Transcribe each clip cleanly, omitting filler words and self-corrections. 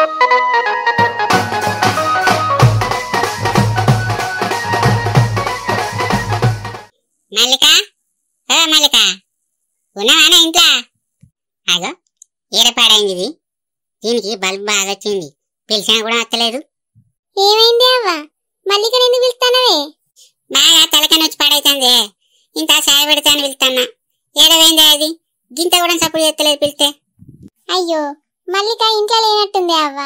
మల్లిక, ఓ మల్లిక, ఉన్నావానా ఇంట్లో? అగో ఏడపాడైంది ఇది. దీనికి బల్బ్ బాగా వచ్చింది, పిలిచినా కూడా వస్తలేదు. ఏమైంది అవ్వ? మల్లికని ఎందుకు పిలుస్తానవే? బాగా తలకని వచ్చి పాడైతుంది. ఇంత సాయ పెడతాను పిలుస్తానా. ఏడవైంది అది, గింత కూడా సపోర్ట్ చేస్తలేదు పిలిస్తే. అయ్యో, మల్లిక ఇంట్లో లేనట్టుంది అవ్వ.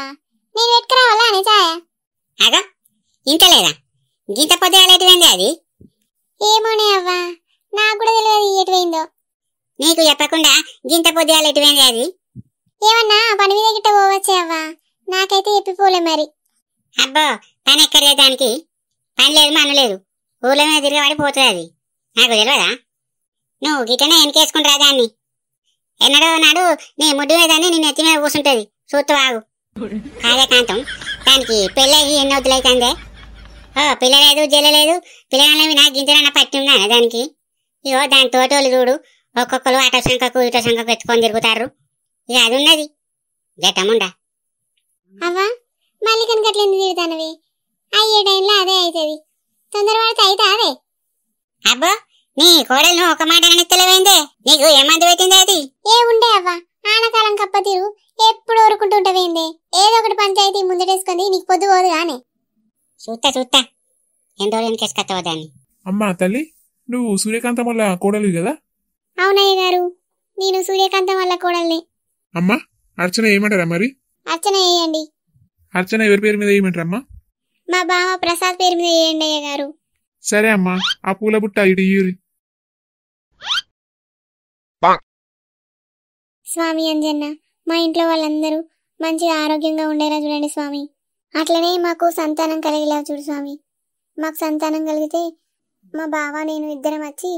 నేను పెట్టుకురావాలా అని ఛాయ? అగో ఇంట్లో లేదా? గింత పొద్దుగాలేటిపోయింది అది. ఏమోనే అవ్వ, నాకు కూడా తెలియదు ఎటువైందో. నీకు చెప్పకుండా గింత పొద్దుగాలేటిపోయింది అది. ఏమన్నా పని మీద గిట్ట పోవచ్చే అవ్వ, నాకైతే చెప్పిపోలే మరి. అబ్బో, పని ఎక్కడే దానికి? పని లేదు మన లేదు, ఊళ్ళో మీద తిరిగి పోతుంది అది. నాకు తెలియదా? నువ్వు గిట్టనే వెనకేసుకుంటారా దాన్ని? ఎన్నడో నాడు నీ ముడ్డు మీద నీ నెత్తి మీద కూర్చుంటది, చూస్తవాగు. కాదే కాంతం, దానికి పెళ్ళి ఎన్ని వద్దులైతుందే. ఓ పిల్లలేదు జల్లలేదు, పిల్లగాళ్ళవి నాకు గింజలన్న పట్టి ఉందా దానికి? ఇగో దాని తోటోళ్ళు చూడు, ఒక్కొక్కరు అటో సంఖకు ఇటో సంఖకు ఎత్తుకొని తిరుగుతారు. ఇక అది ఉన్నది గట్టముండా. అవ్వా, మల్లికని గట్ల ఎందుకు తిడతానవి? అయ్యే టైంలో అదే అవుతుంది, తొందరపడితే అయితే అదే. అబ్బో, నీ కోడలు నువ్వు ఒక మాట నెత్తలేవేందే? నీకు ఏమంది పెట్టింది అది? ఏ ఉండే అవ్వ, ఆనకాలం కప్ప తీరు ఎప్పుడు ఊరుకుంటుంటవేందే? ఏదో ఒకటి పంచాయతీ ముందటేసుకుంది, నీకు పొద్దు పోదు గానే. చూస్తా ఎంతో వెనకేసుకొస్తావు దాన్ని. అమ్మా తల్లి, నువ్వు సూర్యకాంతం వల్ల కోడలు కదా? అవునయ్య గారు, నేను సూర్యకాంతం వల్ల కోడల్ని. అమ్మా, అర్చన ఏమంటారా మరి? అర్చన వేయండి. అర్చన ఎవరి పేరు మీద వేయమంటారమ్మా? మా బావ ప్రసాద్ పేరు మీద వేయండి అయ్య గారు. సరే అమ్మా, ఆ పూల బుట్ట ఇటు ఇయ్యూరి. స్వామి అంజన్న, మా ఇంట్లో వాళ్ళందరూ మంచిగా ఆరోగ్యంగా ఉండేలా చూడండి స్వామి. అట్లనే మాకు సంతానం కలిగేలా చూడు స్వామి. మాకు సంతానం కలిగితే మా బావ నేను ఇద్దరం వచ్చి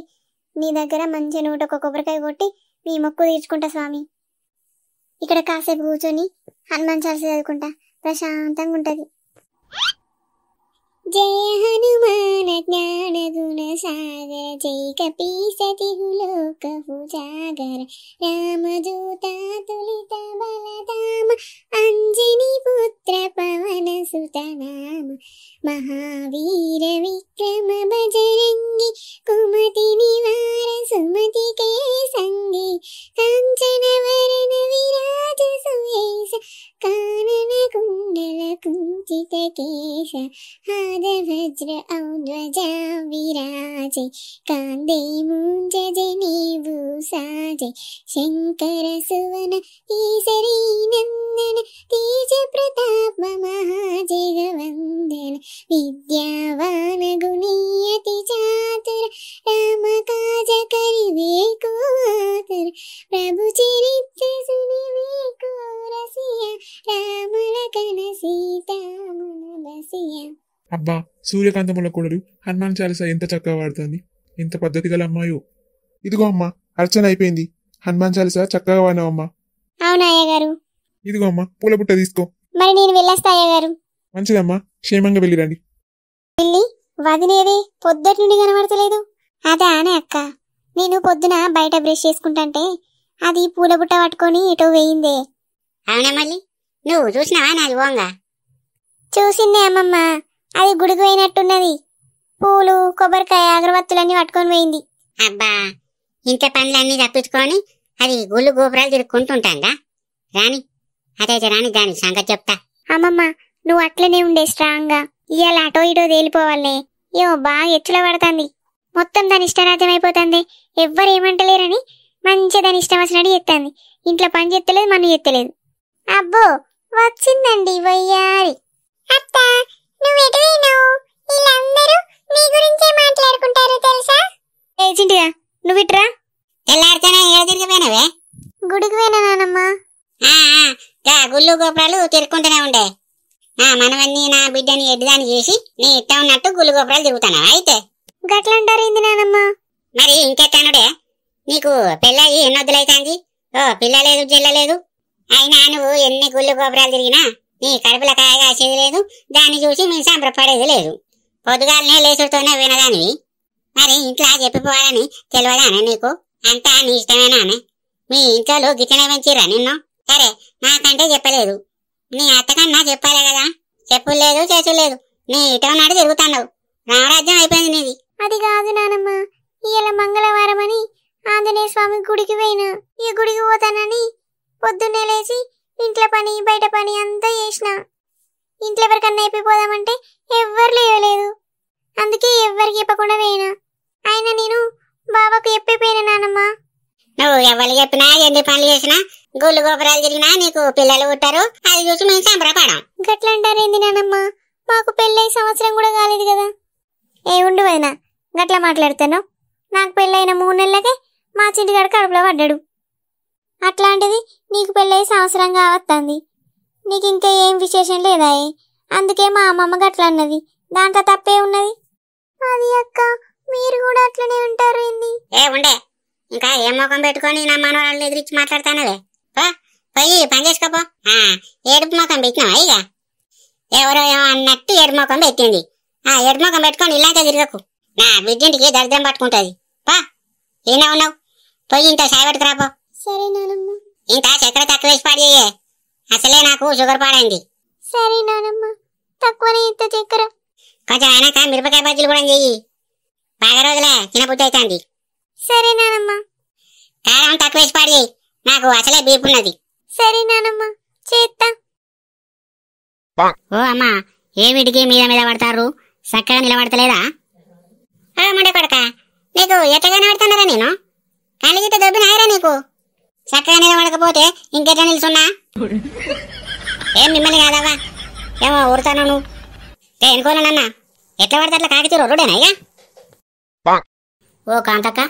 నీ దగ్గర మంచి నూట ఒక కొబ్బరికాయ కొట్టి మీ మొక్కు తీర్చుకుంటా స్వామి. ఇక్కడ కాసేపు కూర్చొని హనుమాన్ చాలీసా చదువుకుంటా, ప్రశాంతంగా ఉంటది. జయ హనుమాన జ్ఞాన గుణ సాగర, జై కపీసతి లోక భుజాగర, రామదూత తులిత బలధామ, అంజని పుత్ర పవన సుత నామ, మహావీర విక్రమ బజరంగి, కుమతి నివార సుమతి కే సంగి, కాంచన వరణ విరాజ సుయేశ, కానన కుండల కుంచిత కేశ, వజ్ర ఔధ్వజా విరాజే, కాందే మూంజ జనేభూసాజే, శంకర సువన ఈశరీ నందన, తేజ ప్రతాప మహాజగవందన, విద్యావాన గుణీయతి చాతుర, రామ కాజ కరివేకో ఆతుర, ప్రభు చరిత్ర సునివేకో రసియ, రామ లఖన సీతామణ బసియ. అబ్బా, సూర్యకాంతముల కోడలు హనుమాన్ చాలీసా ఎంత చక్కగా వాడుతుంది, ఎంత పద్ధతి గల అమ్మాయో. ఇదిగో అమ్మా, అర్చన అయిపోయింది. హనుమాన్ చాలీసా చక్కగా వాడినావమ్మా. అవునా అయ్య గారు? ఇదిగో అమ్మా, పూల బుట్ట తీసుకో. మరి నేను వెళ్ళొస్తా అయ్య గారు. మంచిదమ్మా, క్షేమంగా వెళ్ళిరండి. వెళ్ళి వదినేది పొద్దుటి నుండి కనబడతలేదు. అదే ఆనే అక్క, నేను పొద్దున బయట బ్రష్ చేసుకుంటాంటే అది పూల బుట్ట పట్టుకొని ఇటో వేయిందే. అవునా మళ్ళీ నువ్వు చూసినావా నాది ఓంగా? చూసిందే అమ్మమ్మ, అది గుడికి పోయినట్టున్నది. పూలు కొబ్బరికాయ అగరబత్తులన్నీ పట్టుకొని పోయింది. అబ్బా, ఇంత పనులన్నీ తప్పించుకొని అది గుళ్ళు గోపురాలు తిరుక్కుంటుంటాందా? రాని అదైతే రాని, దాని సంగతి చెప్తా. అమ్మమ్మ, నువ్వు అట్లనే ఉండే స్ట్రాంగ్ గా. ఇవాళ అటో ఇటో తేలిపోవాలే. ఏమో బాగా ఎచ్చుల పడుతుంది, మొత్తం దాని ఇష్టరాజ్యం అయిపోతుంది. ఎవ్వరు ఏమంటలేరని మంచిగా దాని ఇష్టం వచ్చినట్టు చెప్తాంది. ఇంట్లో పని చెత్తలేదు, మన చెత్తలేదు. అబ్బో, వచ్చిందండి వయ్యారి. అత్త, నువ్వు ఎటు పోయినావు? వీళ్ళందరూ నీ గురించే మాట్లాడుకుంటారు తెలుసా? ఏ చింటిగా, నువ్వు ఇట్రా. తెల్లారితేనే ఏడ తిరిగిపోయినవే? గుడికి పోయినా నానమ్మ. గుళ్ళు గోపురాలు తిరుక్కుంటూనే ఉండే. మనవన్నీ నా బిడ్డని ఎడ్డిదాన్ని చేసి నీ ఇష్టం ఉన్నట్టు గుళ్ళు గోపురాలు తిరుగుతానా? అయితే గట్లంటారేంది నానమ్మ? మరి ఇంకెట్టానుడే, నీకు పెళ్ళయి ఎన్నొద్దులైతాంది. ఓ పిల్ల లేదు జిల్ల లేదు, అయినా నువ్వు ఎన్ని గుళ్ళు గోపురాలు తిరిగినా నీ కడుపుల కాయ కాసేది లేదు, దాన్ని చూసి మీ సంబరపడేది లేదు. పొద్దుగాలనే లేచుడుతోనే వినదానివి. మరి ఇంట్లో చెప్పిపోవాలని తెలియదానే నీకు? అంతా నీ ఇష్టమేనానే? మీ ఇంట్లో గిట్టనే పెంచిర్రా నిన్ను? సరే, నాకంటే చెప్పలేదు. నీ అత్తకన్నా చెప్పాలి కదా, చెప్పులు లేదు చేసులు లేదు, నీ ఇటో నాడు తిరుగుతున్నావు. రామరాజ్యం అయిపోయింది నీది. అది కాదు నానమ్మ, ఇవాళ మంగళవారం అని ఆంజనేయ స్వామి గుడికి పోయినా. ఈ గుడికి పోతానని పొద్దున్నే లేచి ఇంట్లో పని బయట పని అంతా చేసిన. ఇంట్లో ఎవరికన్నా అయిపోదామంటే ఎవ్వరు లేవలేదు. అందుకే ఎవ్వరికి చెప్పకుండా పోయినా. అయినా నేను బాబాకు చెప్పిపోయినా నానమ్మ. నువ్వు ఎవరికి చెప్పినా ఎన్ని పనులు చేసినా గుళ్ళు గోపురాలు తిరిగినా నీకు పిల్లలు పుట్టారు, అది చూసి మేము సంబరపడం. గట్లంటారేంది నానమ్మ, మాకు పెళ్ళై సంవత్సరం కూడా కాలేదు కదా. ఏ ఉండు వదినా, గట్లా మాట్లాడుతాను. నాకు పెళ్ళైన 3 నెలలకే మా చింటిగాడు కడుపులో పడ్డాడు. అట్లాంటిది నీకు పెళ్ళై సంవత్సరం కావస్తుంది. నీకు ఇంకా ఏం విశేషం లేదా? అందుకే మా అమ్మమ్మ గట్లా అన్నది. దాంట్లో తప్పే ఉన్నది. అది అక్క, మీరు కూడా అట్లనే ఉంటారు ఏంది? ఏ ఉండే, ఇంకా ఏ ముఖం పెట్టుకొని నా మనవాళ్ళని ఎదిరించి మాట్లాడతానవే. పోయి పని చేసుకోపో. ఏడుపు ముఖం పెట్టినావా? ఇక ఎవరో ఏమో అన్నట్టు ఏడు ముఖం పెట్టింది. ఏడు ముఖం పెట్టుకొని ఇలాంటి తిరగకు, నా బిడ్డింటికి దరిద్రం పట్టుకుంటది. ఈయన ఉన్నావు, పోయి ఇంత సాయి పెట్టుకురాపో. సరే నానమ్మ. ఇంత చక్కెర తక్కువ వేసి పాడియే, అసలే నాకు షుగర్ పాడైంది. సరే నానమ్మ, తక్కువనే ఇంత చక్కెర. కొంచెం అయినాక మిరపకాయ బజ్జీలు కూడా చెయ్యి, బాగా రోజులే చిన్నబుద్ధి అవుతుంది. సరే నానమ్మ. కారం తక్కువ వేసి పాడి, నాకు అసలే బీపు ఉన్నది. సరే నానమ్మ, చేత్తా. ఓ అమ్మా, ఏమిటికి మీద మీద పడతారు, చక్కగా నిలబడతలేదా? ముండే కొడక, నీకు ఎట్టగా నిలబడుతున్నారా? నేను కళ్ళు గిట్ట దొబ్బినాయరా నీకు? చక్కగా నిలబడకపోతే ఇంకెట్లా నిల్చున్నా? ఏం మిమ్మల్ని కాదవ్వా, ఏమో ఊరుతాను నువ్వు. ఎనుకోనన్నా ఎట్లా పడితే అట్లా కాకితీ రొడ్డేనా ఇక? ఓ కాంతక్క,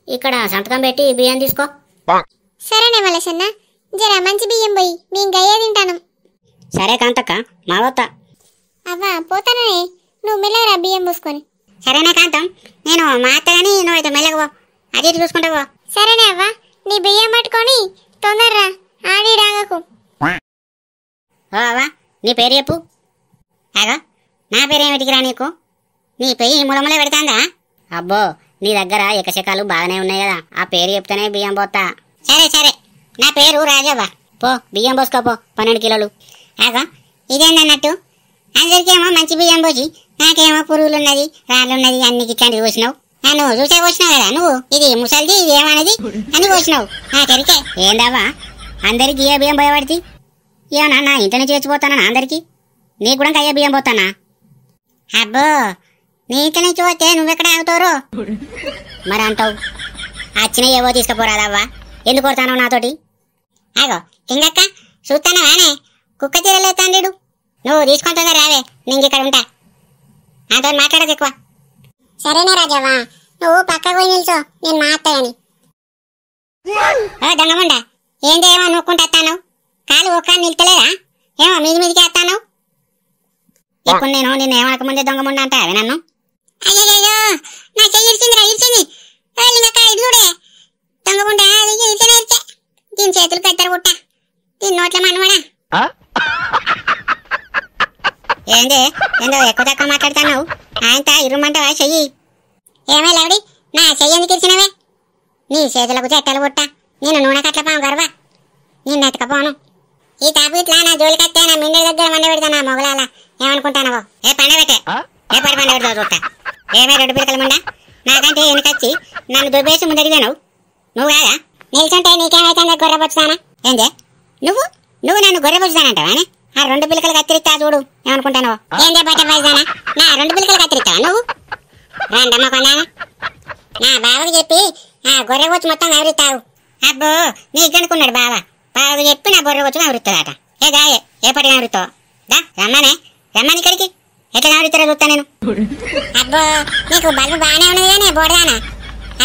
ఇక్కడ సంతకం పెట్టి బియ్యం తీసుకో. సరేనే వలసన్న, జర మంచి బియ్యం పోయి మేము గయ్యే తింటాను. సరే కాంతక్క, మావత్త. అవ్వా పోతానే, నువ్వు మెల్లగరా బియ్యం పూసుకొని. సరేనా కాంతం, నేను మా అత్తగాని నువ్వు అయితే మెల్లగవో, అది ఇటు చూసుకుంటావో. సరేనే అవ్వా, నీ బియ్యం పట్టుకొని తొందరరా, ఆడిడాగకు. ఓ అవ్వా, నీ పేరు చెప్పు. ఆగా, నా పేరేమిటికిరా నీకు? నీ పెయ్యి ములములే పెడతాందా? అబ్బో, నీ దగ్గర ఎకశకాలు బాగానే ఉన్నాయి కదా, ఆ పేరు చెప్తేనే బియ్యం పోతా. సరే సరే, నా పేరు రాజవ్వ, పో బియ్యం పోసుకోపో 12 కిలోలు. ఆగా, ఇదేందన్నట్టు అందరికేమో మంచి బియ్యం పోసి నాకేమో పురుగులున్నది రాళ్ళున్నది అన్ని ఇట్లాంటివి పోసినావు. నన్ను చూసే పోసినావు కదా నువ్వు, ఇది ముసలిది ఇది ఏమన్నది అని పోసినావు. నాకెరికే ఏందవ్వా, అందరికి ఏ బియ్యం పోయబడితే ఏమన్నా నా ఇంటి నుంచి వచ్చిపోతానా? అందరికి నీకు కూడా అయ్యే బియ్యం పోతానా? అబ్బో, నీ ఇంటి నుంచి పోతే నువ్వెక్కడ ఆగుతావు? మరి అంటావు, వచ్చిన ఏవో తీసుకుపోరాదవ్వా, ఎందుకు కొడతావు నాతోటి? ఆగో ఇంకక్క, చూస్తానా వానే కుక్క తీరలేతాండు, నువ్వు తీసుకుంటుందా రావే, నేను ఇక్కడ ఉంటా, నాతో మాట్లాడదు ఎక్కువ. సరేనే రాజవ్వా, నువ్వు పక్కకు పోయి నిల్చో, నేను మాట్లాడని. దొంగముండ, ఏంటి ఏమో నూక్కుంటాను, కాలు ఒక్క నిల్తలేదా? ఏమో మీదికి వేస్తాను. ఇప్పుడు నేను నిన్న ఏమనక ముందే దొంగముండ అంటా అవి నన్ను. అయ్యో, నా చెయ్యి ఇరిచిందిరా, ఇరిచింది. ఇది చూడే దొంగముండ, ఇరిచే దీని చేతులు కద్దరు పుట్ట, దీని నోట్ల మనవడా. ఏంది ఏందో ఎక్కువ తక్కువ మాట్లాడుతున్నావు? ఆయనతో ఇరుమంటావా చెయ్యి? ఏమే లవడి, నా చెయ్యి ఎందుకు ఇరిచినవే? నీ చేతులకు చెట్టలు పుట్ట, నేను నూనె కట్లపాము గర్వా, నేను ఎత్తకపోను. ఈ తాపు ఇట్లా నా జోలికత్తే నా మిండి దగ్గర మండ పెడతా నా మొగలాల, ఏమనుకుంటానవో? ఏ పండ పెట్టే, ఏ పడి పండ పెడతావు చూస్తా. ఏమే 2 పిలకల ముండా, నాకంటే వెనకొచ్చి నన్ను దుబ్బేసి ముందడిగినావు నువ్వు కాదా? నిల్చుంటే నీకేమైతే గొర్రెపొచ్చుతానా? ఏందే నువ్వు నువ్వు నన్ను గొర్రెపొచ్చుతానంటావా? ఆ 2 పిలకలు కత్తిరిస్తా చూడు, ఏమనుకుంటానవో? ఏందే బట్ట పైదానా, నా 2 పిలకలు కత్తిరిస్తావా నువ్వు? రాండమ్మ కొన్నానా, నా బావకి చెప్పి ఆ గొర్రె వచ్చి మొత్తం నవరిస్తావు. అబ్బో, నీకు అనుకున్నాడు బావా, బావకు చెప్పి నా గొర్రె వచ్చి నవరిస్తుందట. ఏ దాయే ఏపటి నవరిస్తావు? దా రమ్మనే, రమ్మని ఇక్కడికి, ఎట్లా నవరిస్తారో చూస్తా నేను. అబ్బో, నీకు బల్బు బాగానే ఉన్నది కానీ బోడదానా,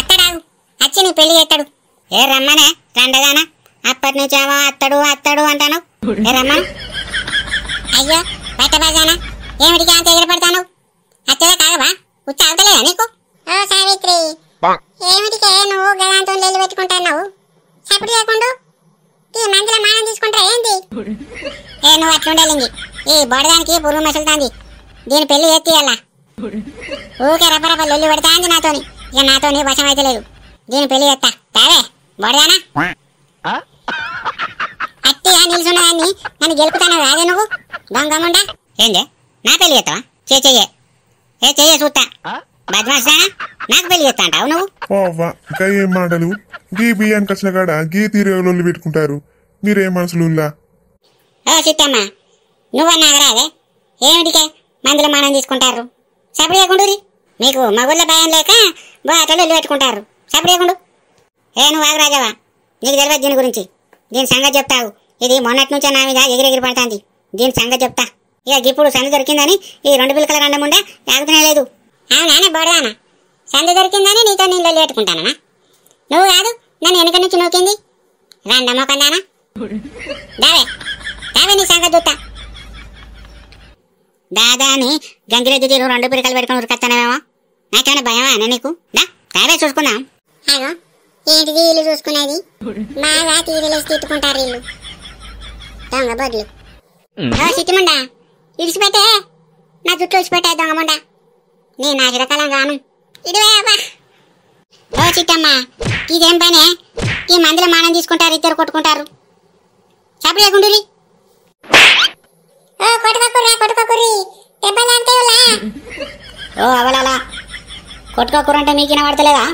అత్తడాగు వచ్చి నీ పెళ్లి చేస్తాడు. ఏ రమ్మనే, రండదానా, అప్పటి నుంచేమో అత్తడు అత్తడు అంటాను. ఏ రమ్మను. అయ్యో బయట బాజానా, ఏమిటికి అంత ఎగిరిపడతాను? అత్తదా కాగవా, ఉచ్చి అవుతలేదా నీకు? ఓ సావిత్రి, ఏమిటికే నువ్వు గదాంతో నీళ్ళు పెట్టుకుంటున్నావు? చప్పుడు చేయకుండా ఈ మందుల మానం తీసుకుంటారా ఏంటి? ఏ నువ్వు అట్లుండేలింగి, ఈ బొడదానికి పురుగు మసులుతాంది, దీని పెళ్లి ఎత్తియాలా? ఊకే రబ్బరబ్బ లొల్లి పెడతాంది నాతోని, ఇక నాతోని వశం అయితే లేదు, దీని పెళ్లి ఎత్తా తావే బొడదానా. అట్టి నిల్చున్నదాన్ని నన్ను గెలుపుతాను రాదే నువ్వు దొంగముండా ఏందే నా పెళ్లి చేస్తావా చెయ్యే చెయ్యే చూస్తా బద్మాసానా నాకు పెళ్లి చేస్తా అంటావు నువ్వు అవ్వా ఇంకా ఏం మాటలు గీ బియ్యానికి వచ్చిన కాడ గీ తీరుగలు పెట్టుకుంటారు మీరేం మనసులుల్లా ఓ చిట్టమ్మ నువ్వన్నా రాదే ఏమిటికే మందుల మానం తీసుకుంటారు సపడి చేయకుండురి మీకు మగుళ్ళ భయం లేక బాటలు పెట్టుకుంటారు సపడి చేయకుండు నువ్వు ఆగరాజావా నీకు తెలియదు దీని గురించి దీని సంగతి చెప్తావు ఇది మొన్నటి నుంచే నా మీద ఎగిరెగిరి పడుతుంది దీని సంగతి చెప్తా ఇక ఇప్పుడు సందు దొరికిందని ఈ 2 పిల్లకల రండముండే ఆగుతూనే లేదు అవునా బోడదానా సందు దొరికిందని నీతో నీళ్ళు పెట్టుకుంటానా నువ్వు కాదు నన్ను వెనక నుంచి నూకింది రండమ్మకందానా దావే దావే నీ సంగతి చూస్తా దాదాని గంగిరెద్దు తీరు 2 పిల్లకలు పెట్టుకుని ఉరికొస్తానేమో నాకేమైనా భయమా అన్న నీకు దావే చూసుకుందాం అగో ఏంటిది ఇల్లు చూసుకునేది బాగా తీరలేసి తిట్టుకుంటారు ఇల్లు దొంగ బొడ్లు సిట్టుమండా ఇడిచిపెట్టే నా జుట్టు ఇడిచిపెట్టే దొంగముండా నీ నాశరకాలం గాను ఇడివే ఓ చిట్టమ్మ ఇదేం పనే ఈ మందుల మానం తీసుకుంటారు ఇద్దరు కొట్టుకుంటారు సపడి లేకుండురి ఓ అవలాలా కొట్టుకోకూరంటే మీకు వినబడతలేదా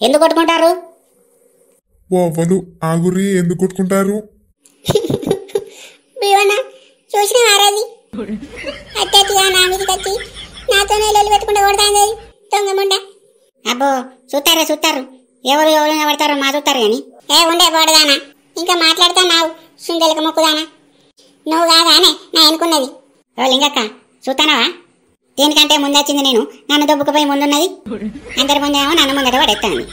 ఎందుకు కొట్టుకుంటారు ఓ అవ్వలు ఆగురి ఎందుకు కొట్టుకుంటారు చూసిన మారాది అత్తగా నా మీదకి వచ్చి నాతోనే లొల్లి పెట్టుకుంటూ కొడతాంది దొంగముండ అబ్బో చూస్తారు ఎవరు నిలబడతారో మా చూస్తారు కానీ ఉండే బోడదానా ఇంకా మాట్లాడుతా నావు సుందెలక మొక్కుదానా నువ్వు కాదానే నా అనుకున్నది ఓ లింగక్క చూస్తానవా దీనికంటే ముందొచ్చింది నేను నన్ను దొబ్బుకుపోయి ముందున్నది అందరి ముందేమో నన్ను ముందట పడేస్తాను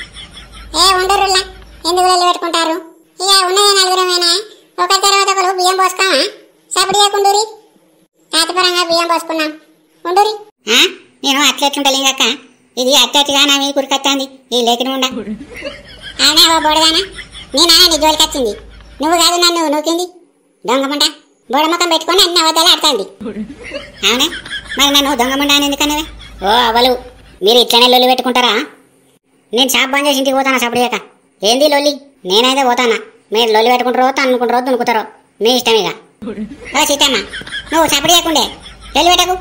ఉండరులా ఎందుకు లొల్లి పెట్టుకుంటారు ఇక ఉన్నదే నలుగురమేనా ఒకరి తర్వాత ఒకరు బియ్యం పోసుకోమా సపడి చేయకుండూరి తాతపరంగా బియ్యం పోసుకున్నాం ఉండూరి నేను అట్లెట్లుంటా లింగక్క ఇది అట్టగా నా మీద కురికొచ్చింది ఈ లేఖని ఉండ అవునా ఓ బోడదానా నేనా నీ జోలికి వచ్చింది నువ్వు కాదు నన్ను నూకింది దొంగముండ బోడముఖం పెట్టుకొని అన్ని అబద్ధాలు ఆడుతుంది అవునా మరి నన్ను దొంగముండ అని ఎందుకన్నవే ఓ అవలు మీరు ఇట్లనే లొల్లి పెట్టుకుంటారా నేను షాప్ బంద్ చేసి ఇంటికి పోతానా సపడి చేయక ఏంది లొల్లి నేనైతే పోతానా మీరు లొల్లి పెట్టుకుంటారో తన్నుకుంటారో దునుకుతారో మీ ఇష్టం ఇక ఓ సీతమ్మ నువ్వు సపడి చేయకుండే లొల్లి పెట్టకు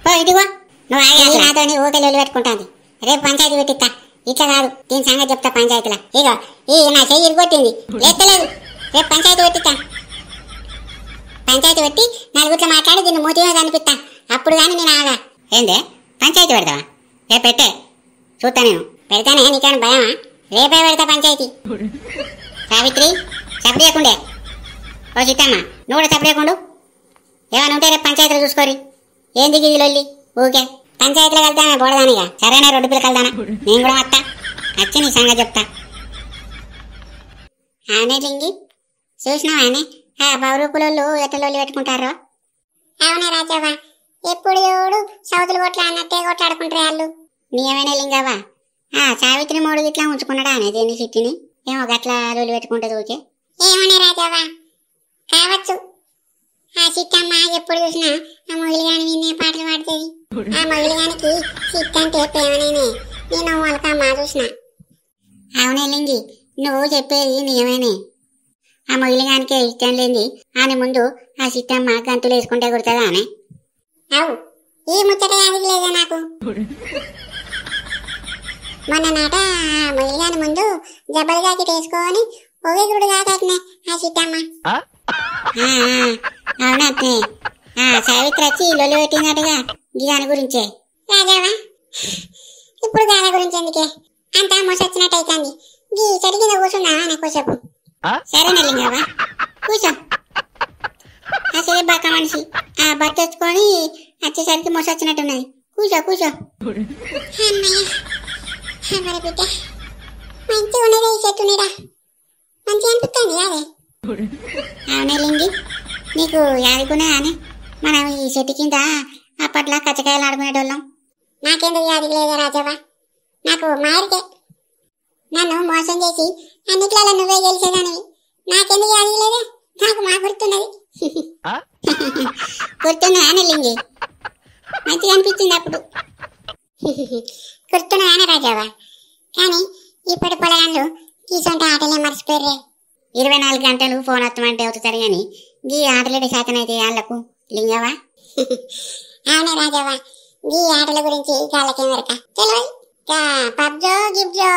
ఓ ఇదిగో నువ్వు ఆగి నాతో ఊకే లొల్లి పెట్టుకుంటాను రేపు పంచాయతీ పెట్టిస్తా ఇట్లా కాదు దీని సంగతి చెప్తా పంచాయతీలో ఇగో ఈ నా చెయ్యి ఇరిగొట్టింది ఎత్తలేదు రేపు పంచాయతీ పెట్టిస్తా పంచాయతీ పెట్టి నలుగురితో మాట్లాడి దీన్ని మూతి మీద కనిపిస్తా అప్పుడు కానీ నేను ఆగా ఏందే పంచాయతీ పెడతావా రేపు పెట్టే చూస్తా నేను పెడతానే నీకేమైనా భయమా రేపే పెడతా పంచాయతీ సావిత్రి సపడి చేయకుండే ఓ సీతమ్మ నువ్వు కూడా సపడి చేయకుండు ఏమైనా ఉంటే రేపు పంచాయతీలో చూసుకోరి ఏంది ఇది లొల్లి ఊకే పంచాయతీలో వెళ్తానా బోడదానిగా సరేనా 2 పిల్లలు వెళ్తానా నేను కూడా వస్తా వచ్చి నీ సంగతి చెప్తా ఆనే లింగి చూసినావా ఆనే ఆ బౌరూపులలో ఎట్లా లొల్లి పెట్టుకుంటారో అవునా రాజవ్వ ఎప్పుడు చూడు సౌతులు కొట్లా అన్నట్టే కొట్లాడుకుంటారు వాళ్ళు నీయమైనా లింగవ్వా సావిత్రి మూడు ఇట్లా ఉంచుకున్నాడా అనేది నీ సిట్టిని ఏమో గట్లా లొల్లి పెట్టుకుంటుంది ఊకే ఏమనే రాజవ్వ కావచ్చు ఆ సిట్టమ్మ ఎప్పుడు చూసినా ఆ మొగిలిగాని వినే పాటలు పాడుతుంది ఆ మొగిలిగానికి సిట్ అంటే ప్రేమనేనే నేను వాళ్ళకమ్మా చూసిన అవునే లింగి నువ్వు చెప్పేది నిజమేనే ఆ మొగిలిగానికి ఇష్టం లేని ఆమె ముందు ఆ సిట్టమ్మ గంతులు వేసుకుంటే కుడుతుందా ఆమె అవు ఈ ముచ్చట యాదికి లేదా నాకు మొన్న నాట ఆ మొగిలిగాని ముందు జబ్బలు జాకెట్ వేసుకొని ఒవేగుడు కాకనే ఆ సిట్టమ్మ అవునట్నే సావిత్రి వచ్చి లొల్లి పెట్టినట్టుగా దాని గురించే రాజావా ఇప్పుడు దాని గురించి ఎందుకే అంతా మోసొచ్చినట్టు అవుతుంది గీ చెడి కింద కూర్చున్నావా నా కూర్చోపు సరేనా లింగవ్వా కూర్చో అసలే బక్క మనిషి ఆ బట్ట తెచ్చుకొని వచ్చేసరికి మోసొచ్చినట్టున్నది కూర్చో అమ్మయ్య మరి బిడ్డ మంచిగా ఉన్నదే ఈ చెట్టు నీడ మంచిగా అనిపిస్తుంది అదే అవునే లింగి నీకు యాదికునే అని మనం ఈ చెట్టు కింద అప్పట్లో కచ్చకాయలు ఆడుకునేటోళ్ళం నాకెందుకు యాదికి లేదా రాజవ్వ నాకు మారికే నన్ను మోసం చేసి అన్నిట్లలో నువ్వే గెలిచేదానివి నాకెందుకు యాదికి లేదా నాకు మా గుర్తున్నది గుర్తున్నదానే లింగి మంచిగా అనిపించింది అప్పుడు గుర్తున్నదానే రాజవ్వ కానీ ఇప్పటి పొలగాళ్ళు తీసుంటే ఆటలే మర్చిపోర్రే 24 గంటలు ఫోన్ వస్తామంటే అవుతారు కానీ గీ ఆటలేడి శాతనైతే వాళ్ళకు లింగవా. అవునే రాజవ్వ, ఈ ఆటల గురించి వాళ్ళకేమెరక తెలియదు. పబ్జో గిబ్జో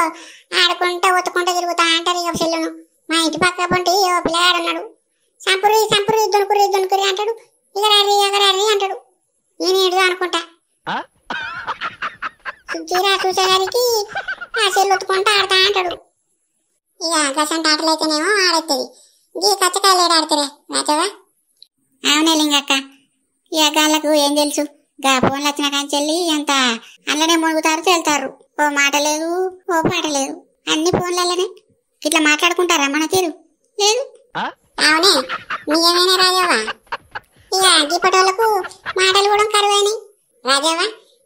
ఆడుకుంటా ఒత్తుకుంటా తిరుగుతా అంటారు ఇక సెల్లును. మా ఇంటి పక్క పొంటి ఓ పిల్లగాడున్నాడు, సంపురి సంపురి దొనుకురి దొనుకురి అంటాడు, ఇక రర్రి ఎగరర్రి అంటాడు. నేను ఏడుదో అనుకుంటా, తీరా చూసేసరికి ఆ సెల్లు ఒత్తుకుంటా ఆడతా అంటాడు. ఇక గసంట ఆటలు అయితేనేమో ఆడెత్తది, గీ కచ్చకాయలు ఆడతారే రాజవ్వ. అవునే లింగక్క, ఇక గాళ్ళకు ఏం తెలుసు, గా ఫోన్లు వచ్చిన కాంచెల్లి అంత అల్లనే మునుగుతారు తేలుతారు. ఓ మాట లేదు ఓ పాట లేదు, అన్ని ఫోన్లలోనే. ఇట్లా మాట్లాడుకుంటారా మన తీరు లేదు. అవునే నిజమేనే రాజవ్వ, ఇక గిప్పటోళ్లకు మాటలు కూడా కరువైనాయి. రాజవ్వ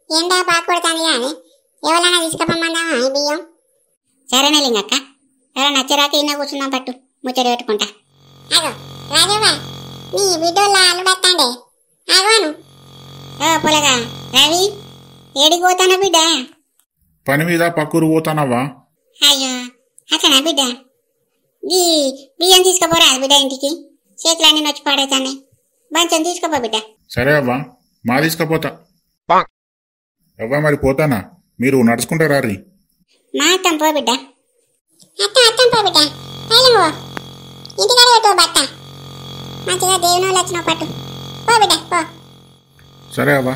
ఎండ బాగా కొడుతుంది కానీ ఎవరైనా తీసుకుపోమందామా ఈ బియ్యం? సరేనే లింగక్క, ఎవరైనా నచ్చరాక ఇన్న కూర్చున్నాం పట్టు ముచ్చట పెట్టుకుంటా. అగో రాజవ్వ, నీ బిడ్డోళ్ళ అల్లుడత్తాండే అగోను. ఓ పొలగా రవి, ఏడికి పోతానా బిడ్డ? పని మీద పక్కూరు పోతానవ్వా. అయ్యో అట్లనా బిడ్డ, ఈ బియ్యం తీసుకుపోరా బిడ్డ ఇంటికి, చేతులన్నీ నొచ్చి పాడైతానే. బంచం తీసుకోపో బిడ్డ. సరే అవ్వా, మా తీసుకపోతా. అవ్వా మరి పోతానా, మీరు నడుచుకుంటా రారి. మా అత్తం పో బిడ్డ. అత్తం పో బిడ్డ, పైలంగో ఇంటికాడ పెట్టు బట్ట, మంచిగా దేవుని వాళ్ళు వచ్చిన పట్టు పో బిడ్డ పో. సరే అవ్వా.